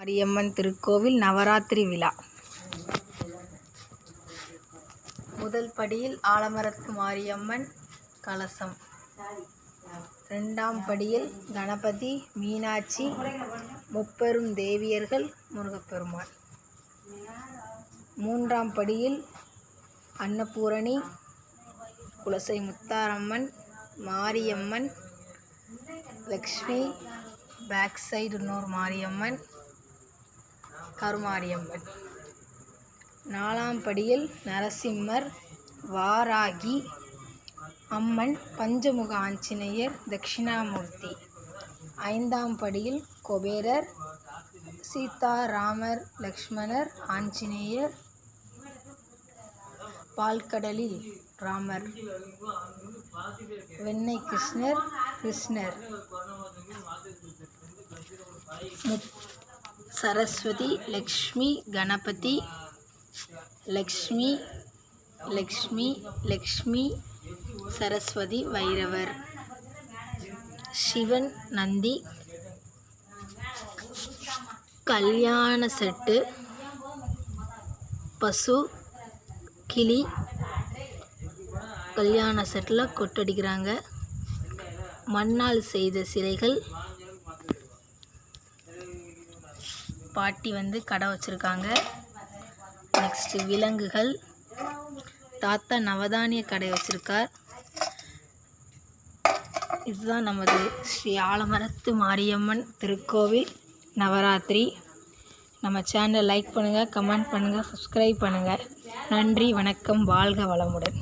மாரியம்மன் திருக்கோவில் நவராத்திரி விழா. முதல் படியில் ஆலமரத்து மாரியம்மன் கலசம். இரண்டாம் படியில் கணபதி, மீனாட்சி, முப்பெரும் தேவியர்கள், முருகப்பெருமான். மூன்றாம் படியில் அன்னபூரணி, குலசை முத்தாரம்மன், மாரியம்மன், லக்ஷ்மி, பேக் சைடு இன்னொரு மாரியம்மன், கருமாரியம்மன். நாலாம் படியில் நரசிம்மர், வாராகி அம்மன், பஞ்சமுக ஆஞ்சநேயர், தட்சிணாமூர்த்தி. ஐந்தாம் படியில் குபேரர், சீதா, ராமர், லக்ஷ்மணர், ஆஞ்சநேயர், பால்கடலில் ராமர், வெண்ணை கிருஷ்ணர், கிருஷ்ணர். சரஸ்வதி, லக்ஷ்மி, கணபதி, லக்ஷ்மி, லக்ஷ்மி, லக்ஷ்மி, சரஸ்வதி, வைரவர், சிவன், நந்தி, கல்யாண செட்டு, பசு, கிளி. கல்யாண செட்டில் கொட்டடிக்கிறாங்க. மண்ணால் செய்த சிலைகள். பாட்டி கடை வச்சுருக்காங்க. நெக்ஸ்ட்டு விலங்குகள். தாத்தா நவதானிய கடை வச்சுருக்கார். இதுதான் நமது ஸ்ரீ ஆலமரத்து மாரியம்மன் திருக்கோவில் நவராத்திரி. நம்ம சேனலை லைக் பண்ணுங்கள், கமெண்ட் பண்ணுங்கள், சப்ஸ்கிரைப் பண்ணுங்கள். நன்றி, வணக்கம், வாழ்க வளமுடன்.